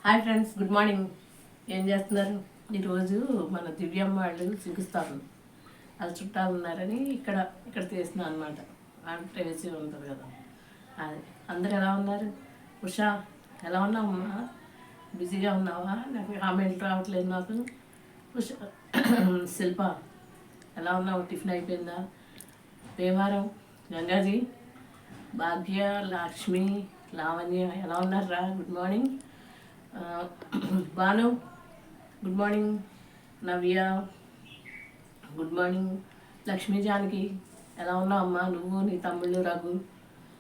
Hi friends, good morning. ఏం చేస్తున్నారు? ఈరోజు మన దివ్యమ్మ వాళ్ళు సింకుస్తారు. వాళ్ళ చుట్టాలు ఉన్నారని ఇక్కడ తీస్తున్నాను అనమాట. ప్రైవసీ ఉంటుంది కదా, అది. అందరు ఎలా ఉన్నారు? ఉషా, ఎలా ఉన్నావమ్మా? బిజీగా ఉన్నావా? నాకు కామెంట్ రావట్లేదు నాకు. ఉషా, శిల్ప ఎలా ఉన్నావు? టిఫిన్ అయిపోయిందా? భీమవరం గంగాజీ, భాగ్య, లక్ష్మి, లావణ్య ఎలా ఉన్నారా? Good morning. Bhanu, good morning. Navya, good morning. Lakshmi Janaki, ఎలా ఉన్నావు అమ్మా? నువ్వు, నీ తమ్ముళ్ళు రఘు,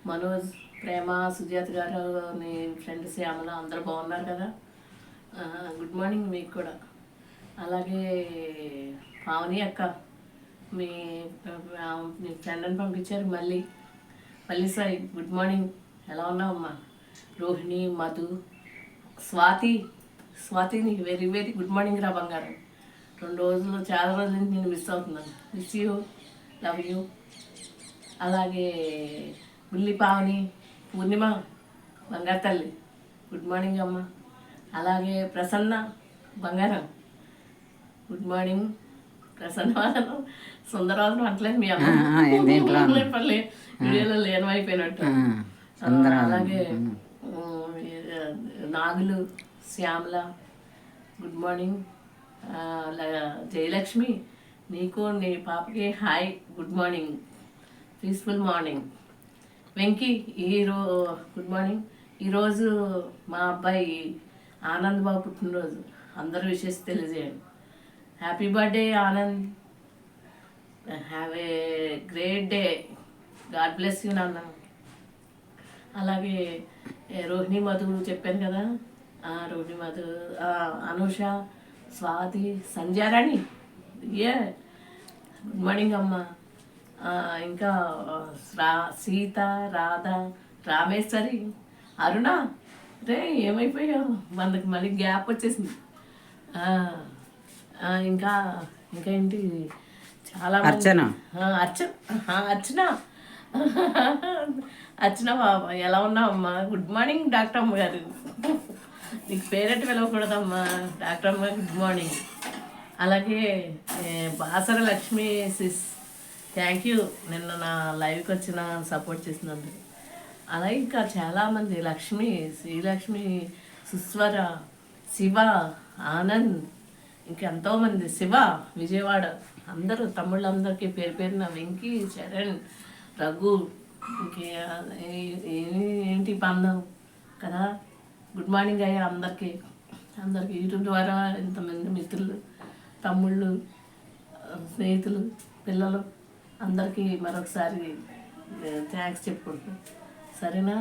మనోజ్, ప్రేమ, సుజాత గారు, నీ ఫ్రెండ్ శ్యామల అందరూ బాగున్నారు కదా? గుడ్ మార్నింగ్ మీకు కూడా. అలాగే పావని అక్క, మీ ఫ్రెండ్ అని పంపించారు మళ్ళీ సాయి, గుడ్ మార్నింగ్. ఎలా ఉన్నావమ్మా? రోహిణి, మధు, స్వాతి నీకు వెరీ వెరీ గుడ్ మార్నింగ్ రా బంగారం. చాలా రోజుల నుంచి నేను మిస్ అవుతున్నాను. Miss you, love you. అలాగే బుల్లి పావని, పూర్ణిమ, బంగారు తల్లి, గుడ్ మార్నింగ్ అమ్మ. అలాగే ప్రసన్న బంగారం, గుడ్ మార్నింగ్. ప్రసన్నవాదనం సుందరవాదనం అంటలేదు మీ అమ్మ పర్లే, వీడియోలో లేనమైపోయినట్టు. అలాగే నాగులు, శ్యామల, గుడ్ మార్నింగ్. జయలక్ష్మి, నీకు నీ పాపకి hi, good morning, peaceful morning. Venky, good morning. ఈరోజు మా అబ్బాయి ఆనంద్ బాబు పుట్టినరోజు. అందరూ విషెస్ తెలియజేయండి. Happy birthday Anand, have a great day, God bless you నాన్న. అలాగే రోహిణి, మధు చెప్పాను కదా, రోహిణి, మధు, అనూష, స్వాతి, సంధ్యారాణి, గుడ్ మార్నింగ్ అమ్మ. ఇంకా సీత, రాధ, రామేశ్వరి, అరుణ, రే ఏమైపోయావు? మనకి మళ్ళీ గ్యాప్ వచ్చేసింది. ఇంకా ఏంటి, చాలా అర్చన అర్చన బాబా, ఎలా ఉన్నావమ్మా? గుడ్ మార్నింగ్ డాక్టర్ అమ్మ గారు. నీకు పేరెట్ పిలవకూడదమ్మా, డాక్టర్ అమ్మ, గుడ్ మార్నింగ్. అలాగే Basara Lakshmi sis, thank you నిన్న నా లైవ్కి వచ్చిన సపోర్ట్ చేసినందుకు. అలాగే ఇంకా చాలామంది, లక్ష్మి, శ్రీలక్ష్మి, సుస్వర, శివ, ఆనంద్, ఇంకెంతోమంది, శివ విజయవాడ, అందరూ తమ్ముళ్ళందరికీ పేరు పేరున, వెంకీ, చరణ్, రఘు, ఏంటి పందం కదా, గుడ్ మార్నింగ్ అయ్యా అందరికీ యూట్యూబ్ ద్వారా ఇంతమంది మిత్రులు, తమ్ముళ్ళు, స్నేహితులు, పిల్లలు అందరికీ మరొకసారి థ్యాంక్స్ చెప్పుకుంటున్నాను. సరేనా?